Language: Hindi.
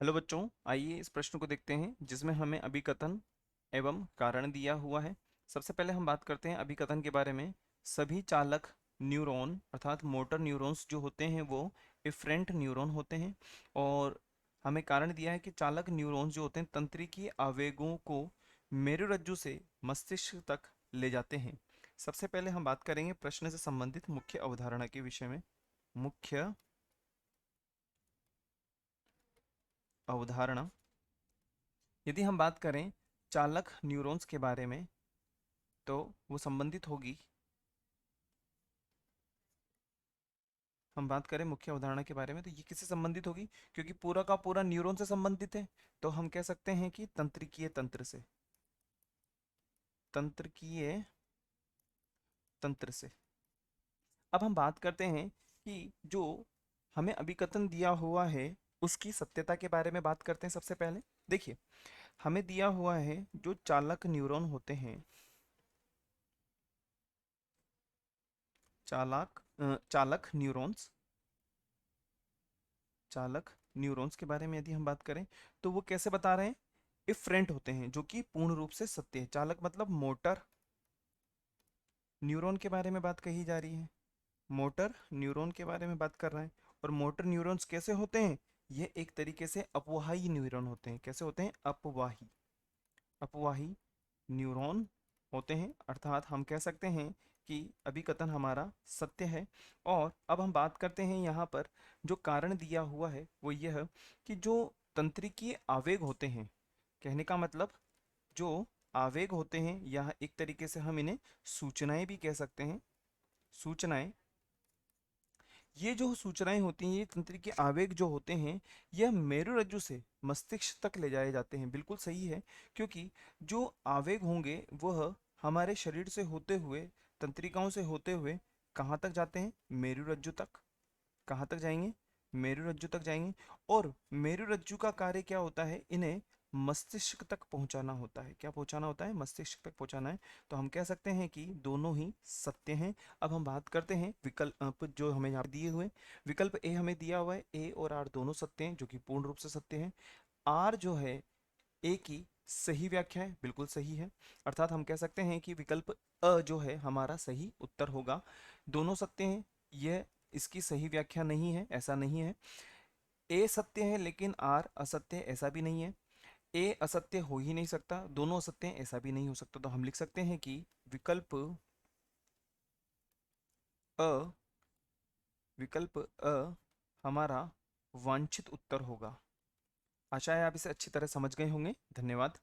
हेलो बच्चों, आइए इस प्रश्न को देखते हैं जिसमें हमें अभिकथन एवं कारण दिया हुआ है। सबसे पहले हम बात करते हैं अभिकथन के बारे में। सभी चालक न्यूरॉन अर्थात मोटर न्यूरॉन्स जो होते हैं वो इफरेंट न्यूरॉन होते हैं। और हमें कारण दिया है कि चालक न्यूरॉन्स जो होते हैं तंत्रिकीय आवेगों को मेरुरज्जु से मस्तिष्क तक ले जाते हैं। सबसे पहले हम बात करेंगे प्रश्न से संबंधित मुख्य अवधारणा के विषय में। मुख्य अवधारणा, यदि हम बात करें चालक न्यूरॉन्स के बारे में तो वो संबंधित होगी। हम बात करें मुख्य अवधारणा के बारे में तो ये किससे संबंधित होगी, क्योंकि पूरा का पूरा न्यूरॉन से संबंधित है। तो हम कह सकते हैं कि तंत्रिकीय तंत्र से, तंत्रिकीय तंत्र से। अब हम बात करते हैं कि जो हमें अभिकथन दिया हुआ है उसकी सत्यता के बारे में बात करते हैं। सबसे पहले देखिए, हमें दिया हुआ है जो चालक न्यूरॉन होते हैं, चालक न्यूरॉन्स, चालक न्यूरॉन्स के बारे में यदि हम बात करें तो वो कैसे बता रहे हैं, इफरेंट होते हैं, जो कि पूर्ण रूप से सत्य है। चालक मतलब मोटर न्यूरॉन के बारे में बात कही जा रही है, मोटर न्यूरॉन के बारे में बात कर रहा है। और मोटर न्यूरॉन्स कैसे होते हैं, ये एक तरीके से अपवाही न्यूरॉन होते हैं। कैसे होते हैं, अपवाही, अपवाही न्यूरॉन होते हैं। अर्थात हम कह सकते हैं कि अभिकथन हमारा सत्य है। और अब हम बात करते हैं यहाँ पर जो कारण दिया हुआ है वो यह कि जो तंत्रिकीय आवेग होते हैं, कहने का मतलब जो आवेग होते हैं, यह एक तरीके से हम इन्हें सूचनाएं भी कह सकते हैं। सूचनाएं, ये जो सूचनाएं होती हैं, ये तंत्रिकीय आवेग जो होते हैं, यह मेरुरज्जु से मस्तिष्क तक ले जाए जाते हैं। बिल्कुल सही है, क्योंकि जो आवेग होंगे वह हमारे शरीर से होते हुए, तंत्रिकाओं से होते हुए कहाँ तक जाते हैं, मेरुरज्जु तक। कहाँ तक जाएंगे, मेरुरज्जु तक जाएंगे। और मेरुरज्जु का कार्य क्या होता है, इन्हें मस्तिष्क तक पहुंचाना होता है। क्या पहुंचाना होता है, मस्तिष्क तक पहुंचाना है। तो हम कह सकते हैं कि दोनों ही सत्य हैं। अब हम बात करते हैं विकल्प जो हमें यहाँ पे दिए हुए हैं। विकल्प ए हमें दिया हुआ है, ए और आर दोनों सत्य हैं, जो कि पूर्ण रूप से सत्य हैं। आर जो है ए की सही व्याख्या है, बिल्कुल सही है। अर्थात हम कह सकते हैं कि विकल्प अ जो है हमारा सही उत्तर होगा। दोनों सत्य हैं, यह इसकी सही व्याख्या नहीं है, ऐसा नहीं है। ए सत्य है लेकिन आर असत्य है, ऐसा भी नहीं है। ए असत्य हो ही नहीं सकता, दोनों असत्य हैं, ऐसा भी नहीं हो सकता। तो हम लिख सकते हैं कि विकल्प अ, विकल्प अ हमारा वांछित उत्तर होगा। आशा है आप इसे अच्छी तरह समझ गए होंगे। धन्यवाद।